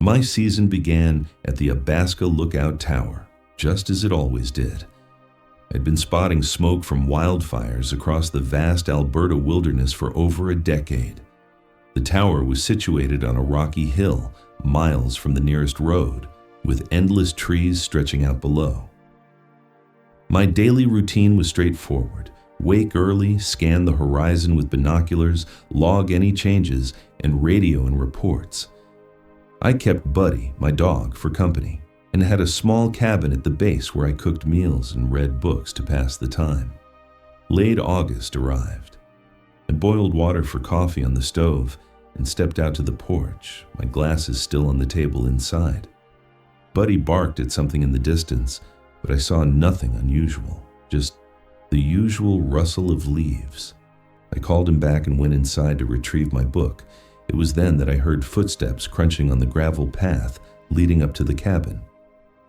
My season began at the Abaska Lookout Tower, just as it always did. I'd been spotting smoke from wildfires across the vast Alberta wilderness for over a decade. The tower was situated on a rocky hill, miles from the nearest road, with endless trees stretching out below. My daily routine was straightforward. Wake early, scan the horizon with binoculars, log any changes, and radio and reports. I kept Buddy, my dog, for company, and had a small cabin at the base where I cooked meals and read books to pass the time. Late August arrived. I boiled water for coffee on the stove and stepped out to the porch, my glasses still on the table inside. Buddy barked at something in the distance, but I saw nothing unusual, just the usual rustle of leaves. I called him back and went inside to retrieve my book. It was then that I heard footsteps crunching on the gravel path leading up to the cabin.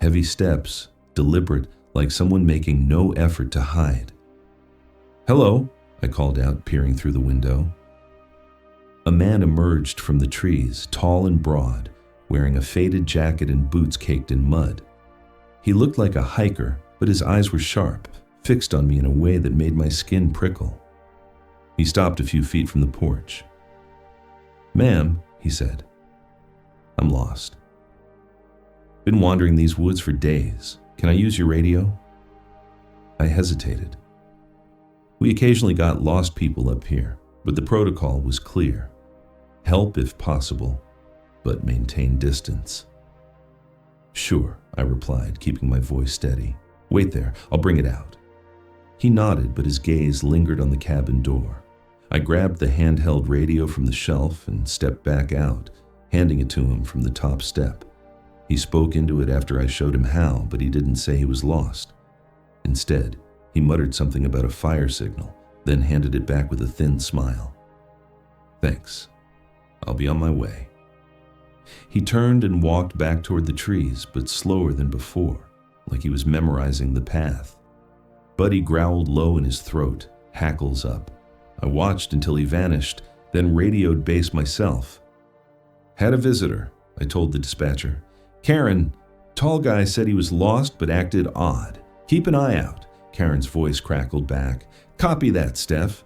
Heavy steps, deliberate, like someone making no effort to hide. "Hello," I called out, peering through the window. A man emerged from the trees, tall and broad, wearing a faded jacket and boots caked in mud. He looked like a hiker, but his eyes were sharp, fixed on me in a way that made my skin prickle. He stopped a few feet from the porch. "Ma'am," he said, "I'm lost. Been wandering these woods for days. Can I use your radio?" I hesitated. We occasionally got lost people up here, but the protocol was clear. Help if possible, but maintain distance. "Sure," I replied, keeping my voice steady. "Wait there, I'll bring it out." He nodded, but his gaze lingered on the cabin door. I grabbed the handheld radio from the shelf and stepped back out, handing it to him from the top step. He spoke into it after I showed him how, but he didn't say he was lost. Instead, he muttered something about a fire signal, then handed it back with a thin smile. "Thanks. I'll be on my way." He turned and walked back toward the trees, but slower than before, like he was memorizing the path. Buddy growled low in his throat, hackles up. I watched until he vanished, then radioed base myself. "Had a visitor," I told the dispatcher. "Karen, tall guy said he was lost but acted odd. Keep an eye out." Karen's voice crackled back. "Copy that, Steph.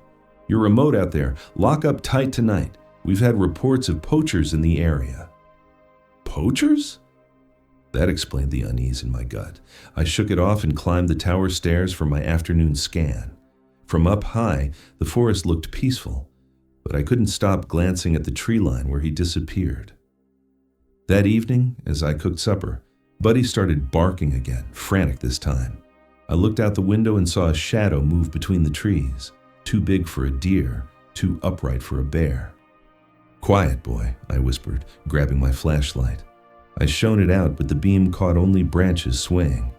Your remote out there. Lock up tight tonight. We've had reports of poachers in the area." Poachers? That explained the unease in my gut. I shook it off and climbed the tower stairs for my afternoon scan. From up high, the forest looked peaceful, but I couldn't stop glancing at the tree line where he disappeared. That evening, as I cooked supper, Buddy started barking again, frantic this time. I looked out the window and saw a shadow move between the trees, too big for a deer, too upright for a bear. "Quiet, boy," I whispered, grabbing my flashlight. I shone it out, but the beam caught only branches swaying.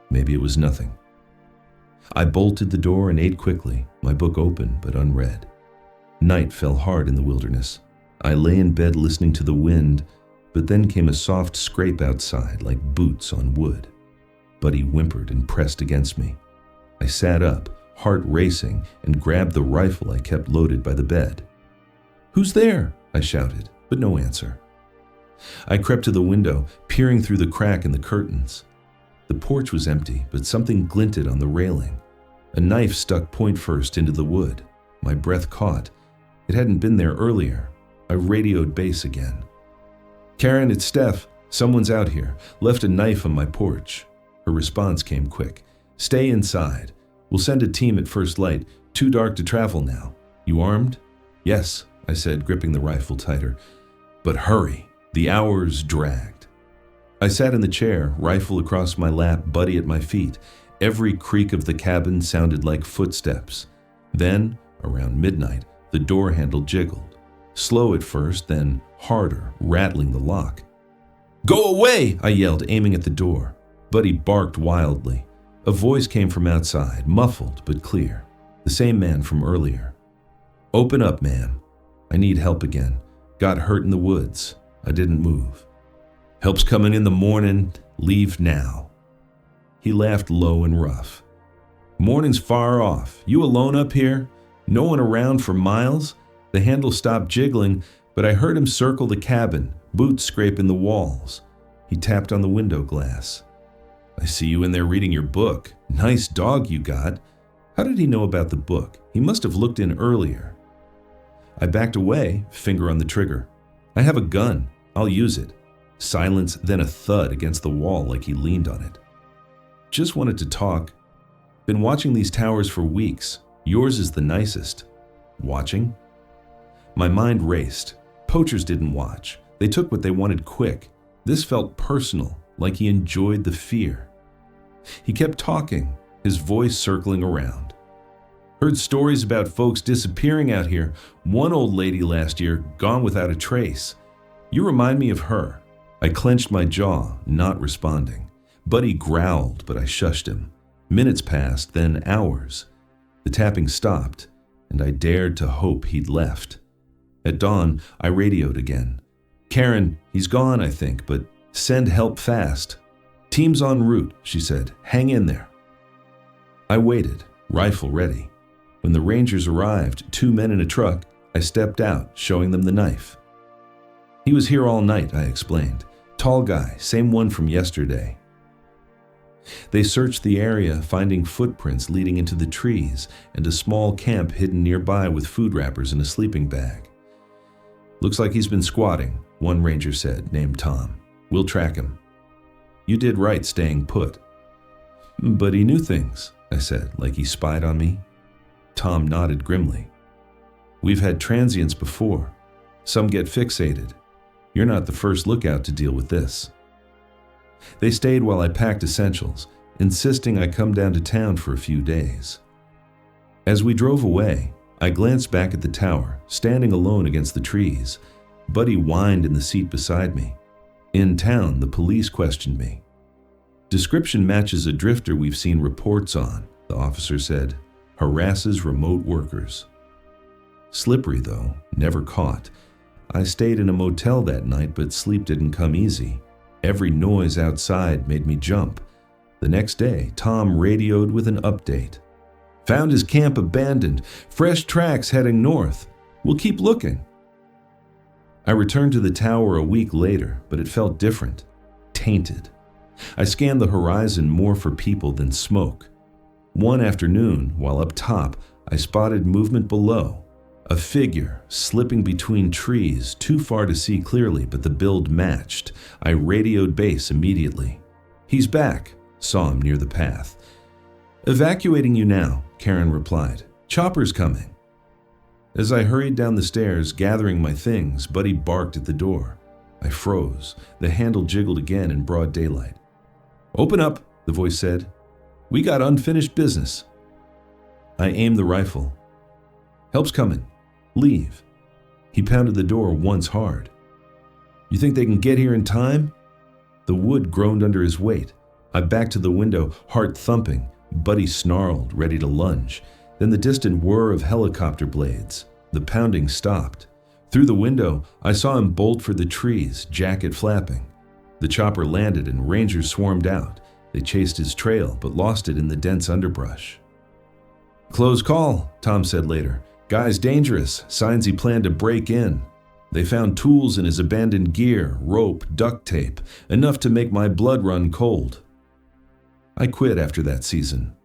Maybe it was nothing. I bolted the door and ate quickly, my book open but unread. Night fell hard in the wilderness. I lay in bed listening to the wind, but then came a soft scrape outside like boots on wood. Buddy whimpered and pressed against me. I sat up, heart racing, and grabbed the rifle I kept loaded by the bed. "Who's there?" I shouted, but no answer. I crept to the window, peering through the crack in the curtains. The porch was empty, but something glinted on the railing. A knife stuck point first into the wood. My breath caught. It hadn't been there earlier. I radioed base again. "Karen, it's Steph. Someone's out here. Left a knife on my porch." Her response came quick. "Stay inside. We'll send a team at first light. Too dark to travel now. You armed?" "Yes," I said, gripping the rifle tighter. "But hurry." The hours dragged. I sat in the chair, rifle across my lap, Buddy at my feet. Every creak of the cabin sounded like footsteps. Then, around midnight, the door handle jiggled. Slow at first, then harder, rattling the lock. "Go away!" I yelled, aiming at the door. Buddy barked wildly. A voice came from outside, muffled but clear. The same man from earlier. "Open up, ma'am. I need help again. Got hurt in the woods." I didn't move. "Help's coming in the morning. Leave now." He laughed low and rough. "Morning's far off. You alone up here? No one around for miles?" The handle stopped jiggling, But I heard him circle the cabin, boots scraping the walls. He tapped on the window glass. I see you in there reading your book. Nice dog you got. How did he know about the book? He must have looked in earlier. I backed away, finger on the trigger. I have a gun. I'll use it. Silence, then a thud against the wall like he leaned on it. Just wanted to talk. Been watching these towers for weeks. Yours is the nicest. Watching? My mind raced. Poachers didn't watch. They took what they wanted quick. This felt personal, like he enjoyed the fear. He kept talking, his voice circling around. Heard stories about folks disappearing out here. One old lady last year, gone without a trace. You remind me of her. I clenched my jaw, not responding. Buddy growled, but I shushed him. Minutes passed, then hours. The tapping stopped, and I dared to hope he'd left. At dawn, I radioed again. Karen, he's gone, I think, but send help fast. Team's en route, she said. Hang in there. I waited, rifle ready. When the Rangers arrived, 2 men in a truck, I stepped out, showing them the knife. He was here all night, I explained. Tall guy, same one from yesterday. They searched the area, finding footprints leading into the trees and a small camp hidden nearby with food wrappers and a sleeping bag. Looks like he's been squatting, one ranger said, named Tom. We'll track him. You did right staying put. But he knew things, I said, like he spied on me. Tom nodded grimly. We've had transients before. Some get fixated. You're not the first lookout to deal with this. They stayed while I packed essentials, insisting I come down to town for a few days. As we drove away, I glanced back at the tower, standing alone against the trees. Buddy whined in the seat beside me. In town, the police questioned me. Description matches a drifter we've seen reports on, the officer said. Harasses remote workers. Slippery, though, never caught. I stayed in a motel that night, but sleep didn't come easy. Every noise outside made me jump. The next day, Tom radioed with an update. Found his camp abandoned. Fresh tracks heading north. We'll keep looking. I returned to the tower a week later, but it felt different. Tainted. I scanned the horizon more for people than smoke. One afternoon, while up top, I spotted movement below. A figure slipping between trees, too far to see clearly, but the build matched. I radioed base immediately. He's back, saw him near the path. Evacuating you now, Karen replied. Chopper's coming. As I hurried down the stairs, gathering my things, Buddy barked at the door. I froze. The handle jiggled again in broad daylight. Open up, the voice said. We got unfinished business. I aimed the rifle. Help's coming. Leave. He pounded the door once hard. You think they can get here in time? The wood groaned under his weight. I backed to the window, heart thumping. Buddy snarled, ready to lunge. Then the distant whir of helicopter blades. The pounding stopped. Through the window, I saw him bolt for the trees, jacket flapping. The chopper landed and Rangers swarmed out. They chased his trail, but lost it in the dense underbrush. Close call, Tom said later. Guy's dangerous, signs he planned to break in. They found tools in his abandoned gear, rope, duct tape, enough to make my blood run cold. I quit after that season.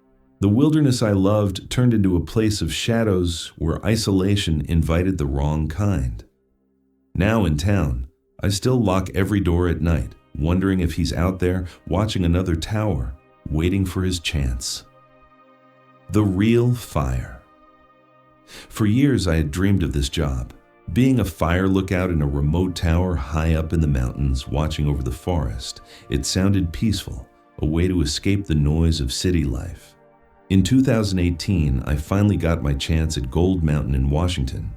The wilderness I loved turned into a place of shadows where isolation invited the wrong kind. Now in town, I still lock every door at night, wondering if he's out there watching another tower, waiting for his chance. The real fire. For years I had dreamed of this job, being a fire lookout in a remote tower high up in the mountains watching over the forest. It sounded peaceful, a way to escape the noise of city life. In 2018, I finally got my chance at Gold Mountain in Washington.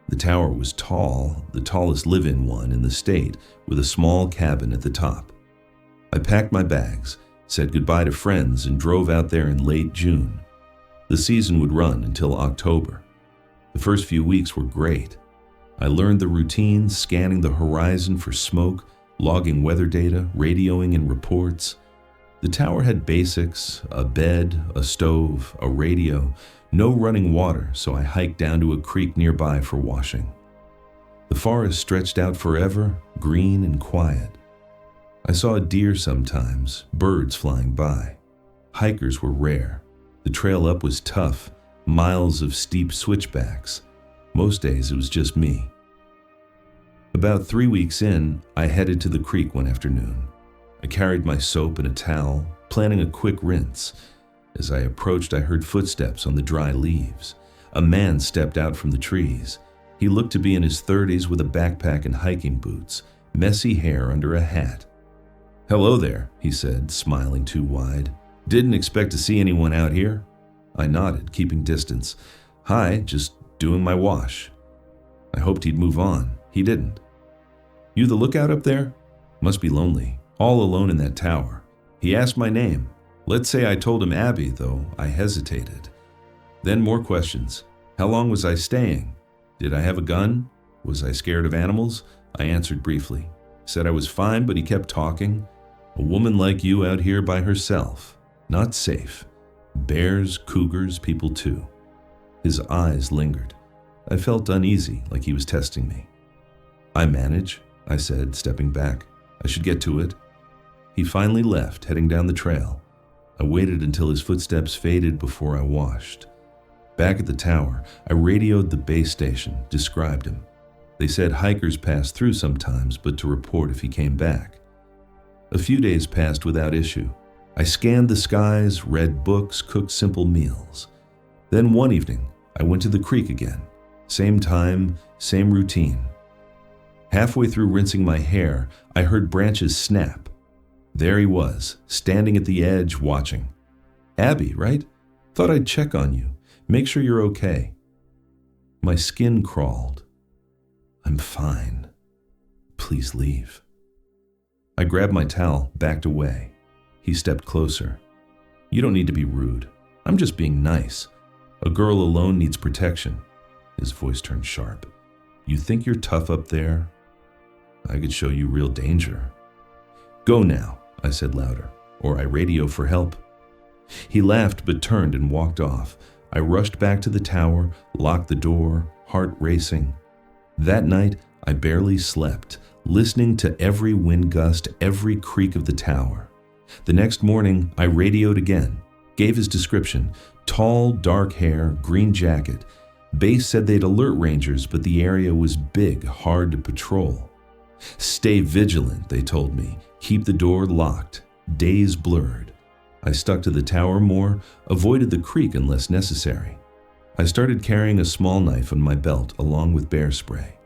The tower was tall, the tallest live-in one in the state, with a small cabin at the top. I packed my bags, said goodbye to friends, and drove out there in late June. The season would run until October. The first few weeks were great. I learned the routine, scanning the horizon for smoke, logging weather data, radioing in reports. The tower had basics, a bed, a stove, a radio, no running water, so I hiked down to a creek nearby for washing. The The forest stretched out forever, green and quiet. I saw a deer sometimes, birds flying by. Hikers were rare. The trail up was tough, miles of steep switchbacks. Most days it was just me. About 3 weeks in, I headed to the creek one afternoon. I carried my soap and a towel, planning a quick rinse. As I approached, I heard footsteps on the dry leaves. A man stepped out from the trees. He looked to be in his 30s with a backpack and hiking boots, messy hair under a hat. "Hello there," he said, smiling too wide. "Didn't expect to see anyone out here." I nodded, keeping distance. "Hi, just doing my wash." I hoped he'd move on. He didn't. "You the lookout up there? Must be lonely, all alone in that tower." He asked my name. Let's say I told him Abby, though I hesitated. Then more questions. How long was I staying? Did I have a gun? Was I scared of animals? I answered briefly. Said I was fine, but he kept talking. "A woman like you out here by herself. Not safe. Bears, cougars, people too." His eyes lingered. I felt uneasy, like he was testing me. "I manage," I said, stepping back. "I should get to it." He finally left, heading down the trail. I waited until his footsteps faded before I washed. Back at the tower, I radioed the base station, described him. They said hikers passed through sometimes, but to report if he came back. A few days passed without issue. I scanned the skies, read books, cooked simple meals. Then one evening, I went to the creek again. Same time, same routine. Halfway through rinsing my hair, I heard branches snap. There he was, standing at the edge, watching. "Abby, right? Thought I'd check on you. Make sure you're okay." My skin crawled. "I'm fine. Please leave." I grabbed my towel, backed away. He stepped closer. "You don't need to be rude. I'm just being nice. A girl alone needs protection." His voice turned sharp. "You think you're tough up there? I could show you real danger." "Go now," I said louder, "or I radio for help." He laughed but turned and walked off. I rushed back to the tower, locked the door, heart racing. That night, I barely slept, listening to every wind gust, every creak of the tower. The next morning, I radioed again, gave his description: tall, dark hair, green jacket. Base said they'd alert rangers, but the area was big, hard to patrol. "Stay vigilant," they told me. "Keep the door locked." Days blurred. I stuck to the tower more, avoided the creek unless necessary. I started carrying a small knife on my belt along with bear spray.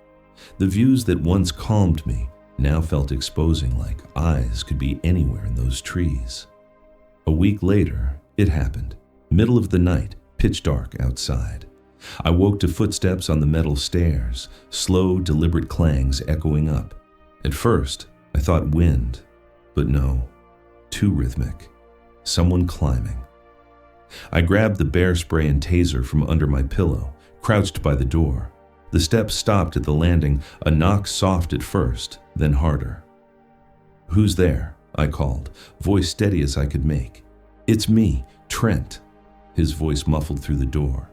The views that once calmed me now felt exposing, like eyes could be anywhere in those trees. A week later, it happened. Middle of the night, pitch dark outside. I woke to footsteps on the metal stairs, slow, deliberate clangs echoing up. At first, I thought wind, but no, too rhythmic. Someone climbing. I grabbed the bear spray and taser from under my pillow, crouched by the door. The steps stopped at the landing, a knock soft at first, then harder. "Who's there?" I called, voice steady as I could make. "It's me, Trent." His voice muffled through the door.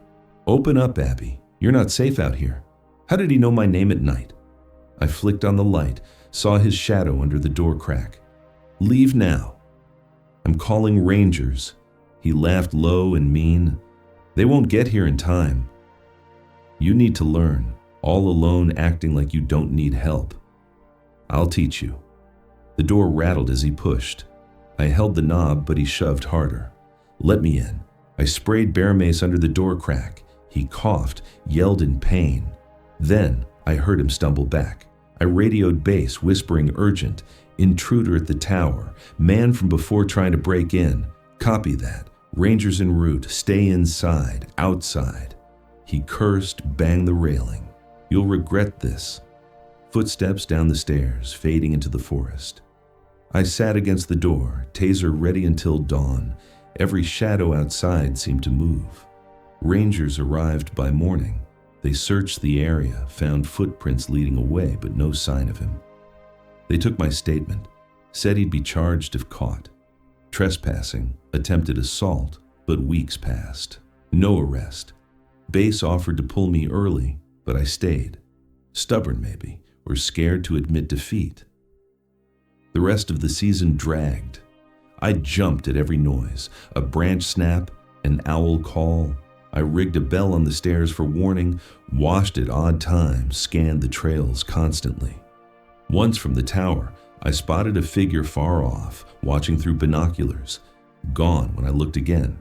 "Open up, Abby. You're not safe out here." How did he know my name at night? I flicked on the light, saw his shadow under the door crack. "Leave now." "I'm calling rangers." He laughed low and mean. "They won't get here in time." "You need to learn, all alone acting like you don't need help." "I'll teach you." The door rattled as he pushed. I held the knob, but he shoved harder. "Let me in." I sprayed bear mace under the door crack. He coughed, yelled in pain. Then I heard him stumble back. I radioed base, whispering urgent. "Intruder at the tower. Man from before trying to break in. Copy that. Rangers en route. Stay inside. Outside." He cursed, banged the railing. "You'll regret this." Footsteps down the stairs, fading into the forest. I sat against the door, taser ready until dawn. Every shadow outside seemed to move. Rangers arrived by morning. They searched the area, found footprints leading away, but no sign of him. They took my statement, said he'd be charged if caught. Trespassing, attempted assault, but weeks passed. No arrest. Base offered to pull me early, but I stayed. Stubborn maybe, or scared to admit defeat. The rest of the season dragged. I jumped at every noise, a branch snap, an owl call. I rigged a bell on the stairs for warning, washed at odd times, scanned the trails constantly. Once from the tower, I spotted a figure far off, watching through binoculars, gone when I looked again.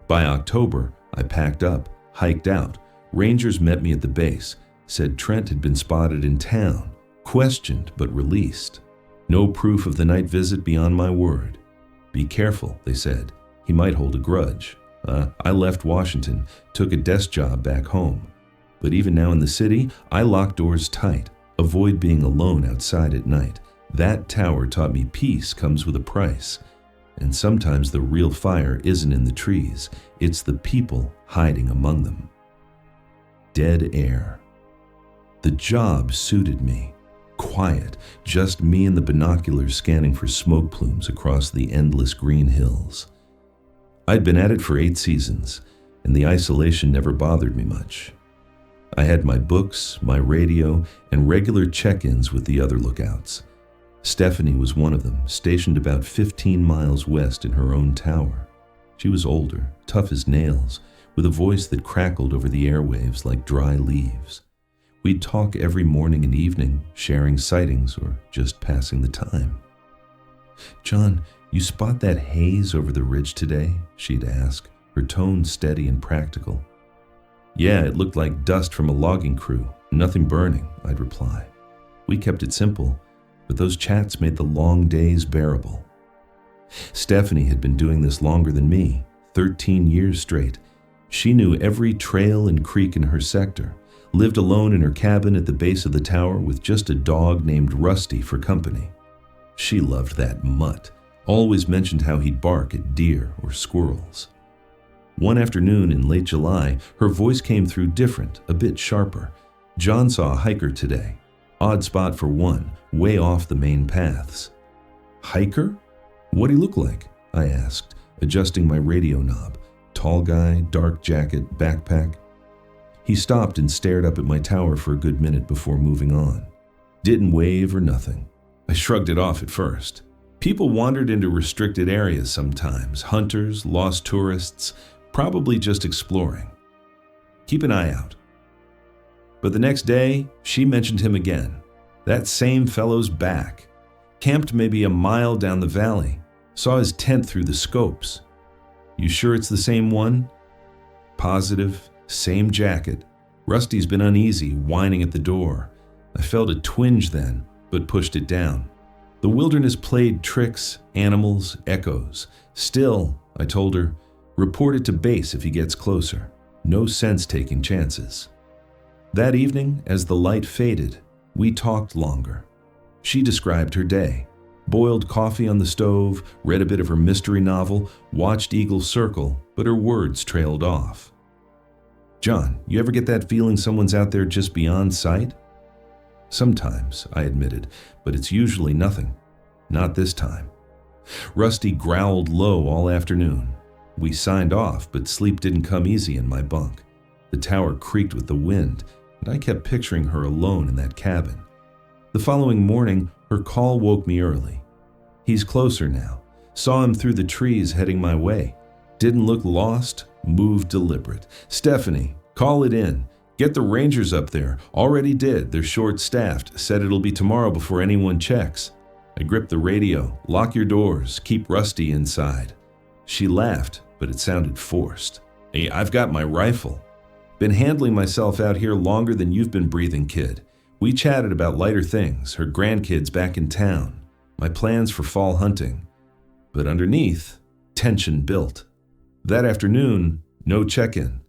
By October, I packed up, hiked out. Rangers met me at the base, said Trent had been spotted in town, questioned but released. No proof of the night visit beyond my word. Be careful, they said. He might hold a grudge. I left Washington, took a desk job back home. But even now in the city, I lock doors tight, avoid being alone outside at night. That tower taught me peace comes with a price. And sometimes the real fire isn't in the trees, it's the people hiding among them. Dead air. The job suited me. Quiet, just me and the binoculars scanning for smoke plumes across the endless green hills. I'd been at it for 8 seasons, and the isolation never bothered me much. I had my books, my radio, and regular check-ins with the other lookouts. Stephanie was one of them, stationed about 15 miles west in her own tower. She was older, tough as nails, with a voice that crackled over the airwaves like dry leaves. We'd talk every morning and evening, sharing sightings or just passing the time. "John, you spot that haze over the ridge today?" she'd ask, her tone steady and practical. "Yeah, it looked like dust from a logging crew, nothing burning," I'd reply. We kept it simple, but those chats made the long days bearable. Stephanie had been doing this longer than me, 13 years straight. She knew every trail and creek in her sector, lived alone in her cabin at the base of the tower with just a dog named Rusty for company. She loved that mutt, always mentioned how he'd bark at deer or squirrels. One afternoon in late July, her voice came through different, a bit sharper. "John saw a hiker today. Odd spot for one, way off the main paths." "Hiker? What'd he look like?" I asked, adjusting my radio knob. Tall guy, dark jacket, backpack. He stopped and stared up at my tower for a good minute before moving on. Didn't wave or nothing. I shrugged it off at first. People wandered into restricted areas sometimes, hunters, lost tourists, probably just exploring. Keep an eye out. But the next day, she mentioned him again. That same fellow's back. Camped maybe a mile down the valley. Saw his tent through the scopes. "You sure it's the same one?" "Positive. Same jacket. Rusty's been uneasy, whining at the door. I felt a twinge then, but pushed it down. The wilderness played tricks, animals, echoes. Still, I told her, report it to base if he gets closer. No sense taking chances." That evening, as the light faded, we talked longer. She described her day. Boiled coffee on the stove, read a bit of her mystery novel, watched Eagle circle, but her words trailed off. "John, you ever get that feeling someone's out there just beyond sight?" "Sometimes," I admitted, "but it's usually nothing. Not this time." Rusty growled low all afternoon. We signed off, but sleep didn't come easy in my bunk. The tower creaked with the wind, and I kept picturing her alone in that cabin. The following morning, her call woke me early. "He's closer now. Saw him through the trees heading my way. Didn't look lost, moved deliberate. Stephanie, call it in. Get the Rangers up there. Already did. They're short-staffed. Said it'll be tomorrow before anyone checks." I gripped the radio. "Lock your doors. Keep Rusty inside." She laughed, but it sounded forced. "Hey, I've got my rifle. Been handling myself out here longer than you've been breathing, kid." We chatted about lighter things, her grandkids back in town, my plans for fall hunting. But underneath, tension built. That afternoon, no check-in.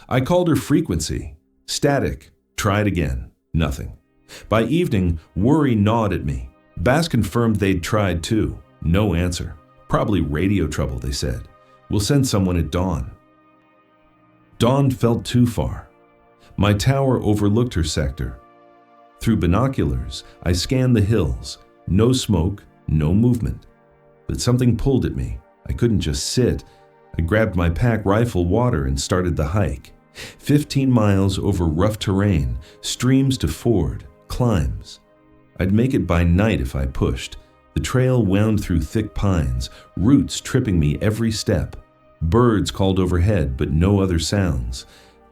I called her frequency. Static. Tried again. Nothing. By evening, worry gnawed at me. Bass confirmed they'd tried too. No answer. Probably radio trouble, they said. "We'll send someone at dawn." Dawn felt too far. My tower overlooked her sector. Through binoculars, I scanned the hills. No smoke, no movement. But something pulled at me. I couldn't just sit. I grabbed my pack rifle, water, and started the hike. 15 miles over rough terrain, streams to ford, climbs. I'd make it by night if I pushed. The trail wound through thick pines, roots tripping me every step. Birds called overhead, but no other sounds.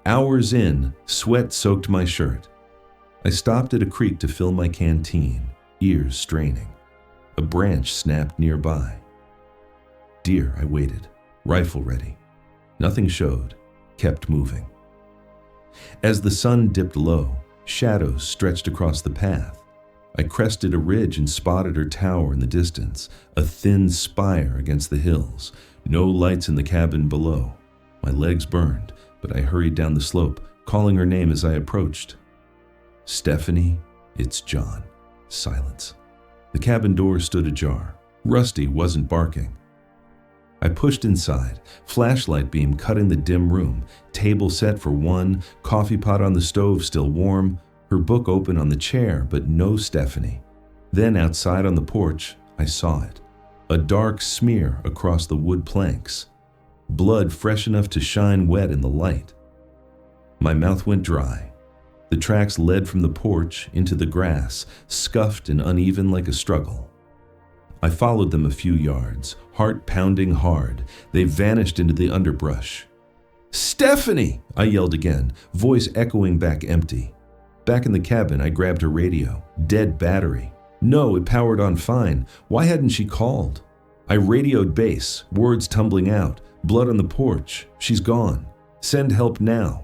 Hours in, sweat soaked my shirt. I stopped at a creek to fill my canteen, ears straining. A branch snapped nearby. Deer, I waited, rifle ready. Nothing showed, kept moving. As the sun dipped low, shadows stretched across the path. I crested a ridge and spotted her tower in the distance, a thin spire against the hills. No lights in the cabin below. My legs burned, but I hurried down the slope, calling her name as I approached. Stephanie, it's John. Silence. The cabin door stood ajar. Rusty wasn't barking. I pushed inside, flashlight beam cutting the dim room, table set for one, coffee pot on the stove still warm, her book open on the chair, but no Stephanie. Then outside on the porch, I saw it. A dark smear across the wood planks. Blood fresh enough to shine wet in the light. My mouth went dry. The tracks led from the porch into the grass, scuffed and uneven like a struggle. I followed them a few yards, heart pounding hard. They vanished into the underbrush. "Stephanie!" I yelled again, voice echoing back empty. Back in the cabin, I grabbed her radio. Dead battery. No, it powered on fine. Why hadn't she called? I radioed base, words tumbling out. Blood on the porch. She's gone. Send help now.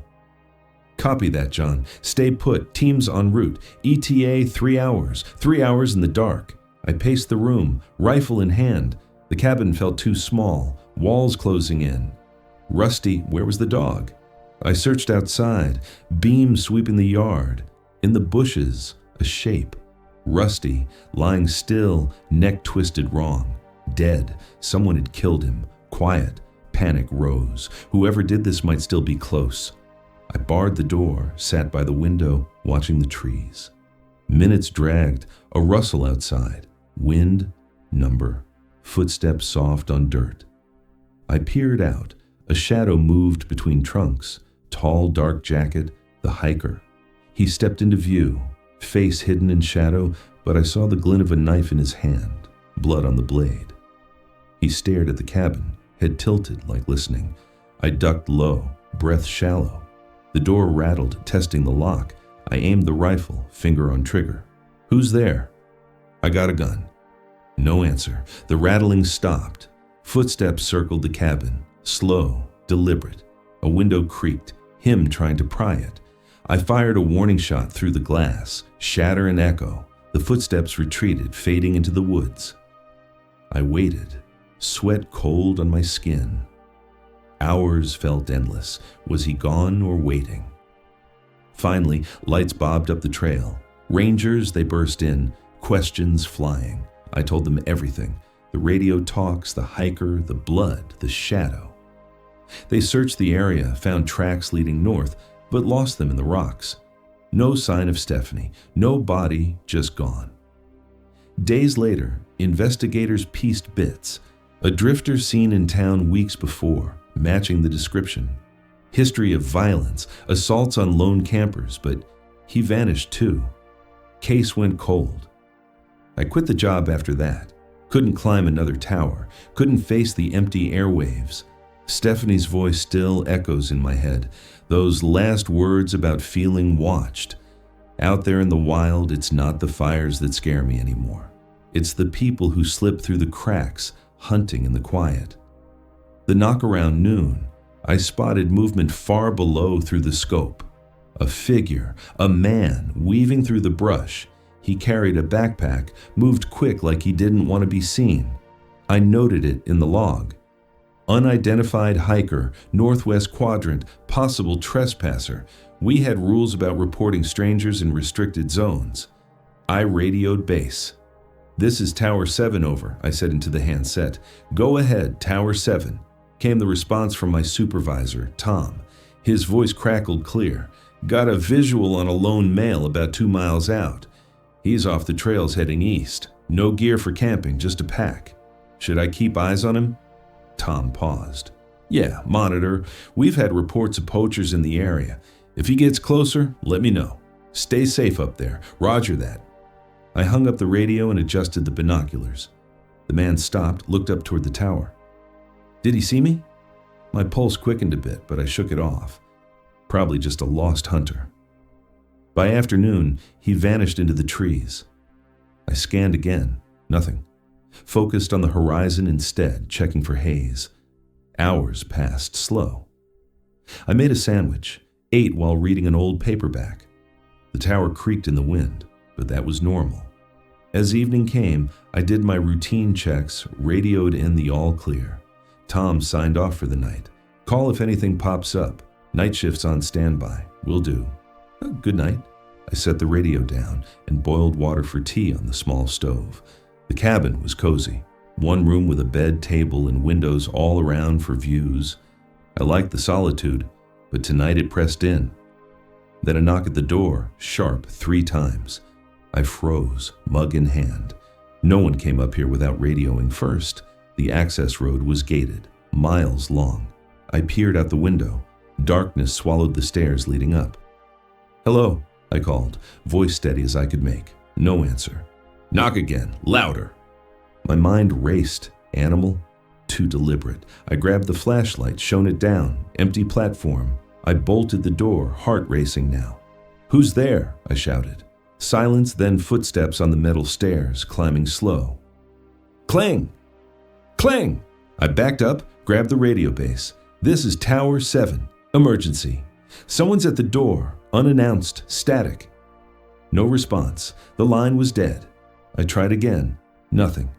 Copy that, John. Stay put. Teams en route. ETA 3 hours. 3 hours in the dark. I paced the room, rifle in hand. The cabin felt too small, walls closing in. Rusty, where was the dog? I searched outside, beam sweeping the yard. In the bushes, a shape. Rusty, lying still, neck twisted wrong. Dead. Someone had killed him. Quiet. Panic rose. Whoever did this might still be close. I barred the door, sat by the window, watching the trees. Minutes dragged, a rustle outside. Wind, number, footsteps soft on dirt. I peered out. A shadow moved between trunks. Tall, dark jacket, the hiker. He stepped into view, face hidden in shadow, but I saw the glint of a knife in his hand, blood on the blade. He stared at the cabin, head tilted like listening. I ducked low, breath shallow. The door rattled, testing the lock. I aimed the rifle, finger on trigger. "Who's there?" "I got a gun." No answer. The rattling stopped. Footsteps circled the cabin, slow, deliberate. A window creaked, him trying to pry it. I fired a warning shot through the glass, shatter and echo. The footsteps retreated, fading into the woods. I waited, sweat cold on my skin. Hours felt endless. Was he gone or waiting? Finally, lights bobbed up the trail. Rangers, they burst in, questions flying. I told them everything. The radio talks, the hiker, the blood, the shadow. They searched the area, found tracks leading north, but lost them in the rocks. No sign of Stephanie, no body, just gone. Days later, investigators pieced bits. A drifter seen in town weeks before, matching the description. History of violence, assaults on lone campers, but he vanished too. Case went cold. I quit the job after that. Couldn't climb another tower, couldn't face the empty airwaves. Stephanie's voice still echoes in my head, those last words about feeling watched. Out there in the wild, it's not the fires that scare me anymore. It's the people who slip through the cracks, hunting in the quiet. The knock around noon, I spotted movement far below through the scope. A figure, a man, weaving through the brush. He carried a backpack, moved quick like he didn't want to be seen. I noted it in the log. Unidentified hiker, northwest quadrant, possible trespasser. We had rules about reporting strangers in restricted zones. I radioed base. "This is Tower 7 over," I said into the handset. "Go ahead, Tower 7. Came the response from my supervisor, Tom. His voice crackled clear. "Got a visual on a lone male about 2 miles out. He's off the trails heading east. No gear for camping, just a pack. Should I keep eyes on him?" Tom paused. Yeah, monitor. We've had reports of poachers in the area. If he gets closer, let me know. Stay safe up there. Roger that. I hung up the radio and adjusted the binoculars. The man stopped, looked up toward the tower. Did he see me? My pulse quickened a bit, but I shook it off. Probably just a lost hunter. By afternoon, he vanished into the trees. I scanned again. Nothing. Focused on the horizon instead, checking for haze. Hours passed slow. I made a sandwich, ate while reading an old paperback. The tower creaked in the wind, but that was normal. As evening came, I did my routine checks, radioed in the all clear. Tom signed off for the night. Call if anything pops up. Night shift's on standby. Will do. Good night. I set the radio down and boiled water for tea on the small stove. The cabin was cozy. One room with a bed, table, and windows all around for views. I liked the solitude, but tonight it pressed in. Then a knock at the door, sharp 3 times. I froze, mug in hand. No one came up here without radioing first. The access road was gated, miles long. I peered out the window. Darkness swallowed the stairs leading up. Hello, I called, voice steady as I could make. No answer. Knock again, louder. My mind raced. Animal? Too deliberate. I grabbed the flashlight, shone it down. Empty platform. I bolted the door, heart racing now. Who's there? I shouted. Silence, then footsteps on the metal stairs, climbing slow. Clang! Clang! I backed up, grabbed the radio base. This is Tower 7. Emergency. Someone's at the door, unannounced, static. No response. The line was dead. I tried again. Nothing.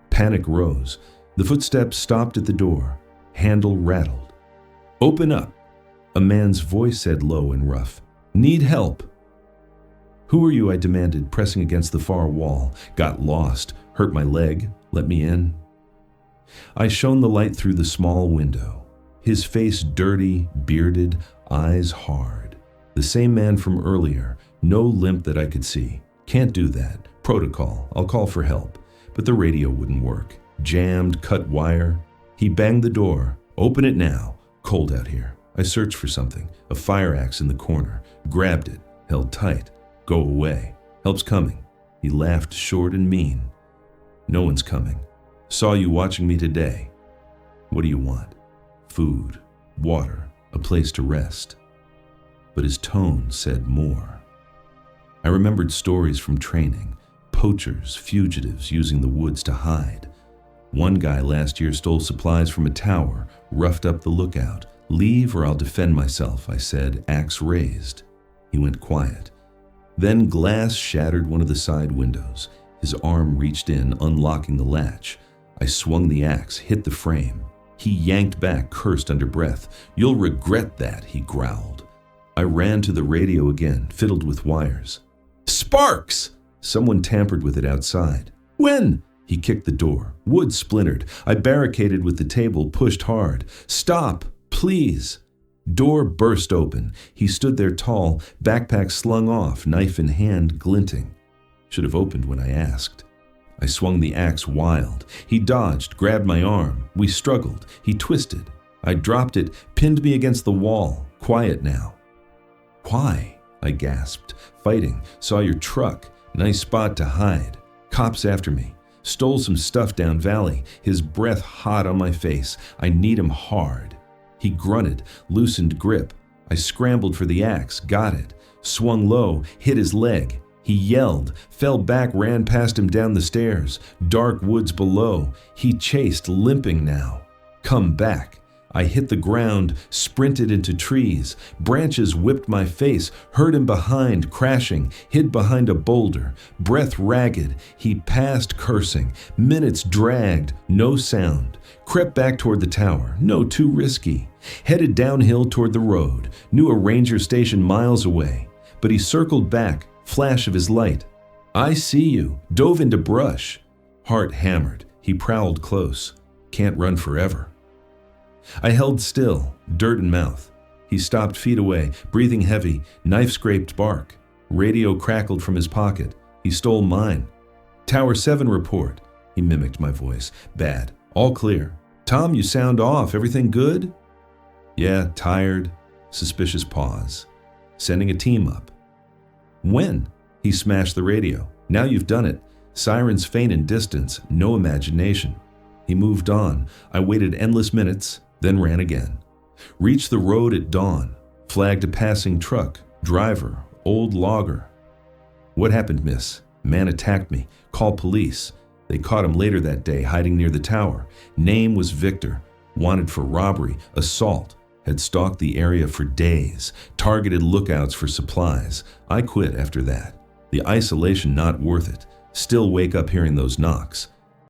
Panic rose. The footsteps stopped at the door. Handle rattled. Open up. A man's voice said low and rough. Need help. Who are you? I demanded, pressing against the far wall. Got lost. Hurt my leg. Let me in. I shone the light through the small window. His face dirty, bearded, eyes hard. The same man from earlier. No limp that I could see. Can't do that. Protocol. I'll call for help. But the radio wouldn't work. Jammed, cut wire. He banged the door. Open it now. Cold out here. I searched for something. A fire axe in the corner. Grabbed it. Held tight. Go away. Help's coming. He laughed short and mean. No one's coming. Saw you watching me today. What do you want? Food, water, a place to rest. But his tone said more. I remembered stories from training. Poachers, fugitives using the woods to hide. One guy last year stole supplies from a tower, roughed up the lookout. Leave or I'll defend myself, I said, axe raised. He went quiet. Then glass shattered one of the side windows. His arm reached in, unlocking the latch. I swung the axe, hit the frame. He yanked back, cursed under breath. You'll regret that, he growled. I ran to the radio again, fiddled with wires. Sparks! Someone tampered with it outside. When? He kicked the door. Wood splintered. I barricaded with the table, pushed hard. Stop, please. Door burst open. He stood there tall, backpack slung off, knife in hand, glinting. Should have opened when I asked. I swung the axe wild. He dodged, grabbed my arm. We struggled. He twisted. I dropped it, pinned me against the wall. Quiet now. Why? I gasped. Fighting. Saw your truck. Nice spot to hide. Cops after me. Stole some stuff down valley. His breath hot on my face. I need him hard. He grunted, loosened grip. I scrambled for the axe, got it. Swung low, hit his leg. He yelled, fell back, ran past him down the stairs. Dark woods below. He chased, limping now. Come back. I hit the ground, sprinted into trees. Branches whipped my face, heard him behind, crashing, hid behind a boulder. Breath ragged, he passed cursing. Minutes dragged, no sound. Crept back toward the tower, no, too risky. Headed downhill toward the road, knew a ranger station miles away. But he circled back, flash of his light. I see you, dove into brush. Heart hammered, he prowled close. Can't run forever. I held still, dirt in mouth. He stopped feet away, breathing heavy, knife-scraped bark. Radio crackled from his pocket. He stole mine. Tower 7 report. He mimicked my voice. Bad. All clear. Tom, you sound off. Everything good? Yeah, tired, suspicious pause. Sending a team up. When? He smashed the radio. Now you've done it. Sirens faint in distance, no imagination. He moved on. I waited endless minutes, then ran again. Reached the road at dawn. Flagged a passing truck. Driver, old logger. What happened, miss? Man attacked me. Call police. They caught him later that day, hiding near the tower. Name was Victor. Wanted for robbery, assault. Had stalked the area for days. Targeted lookouts for supplies. I quit after that. The isolation not worth it. Still wake up hearing those knocks.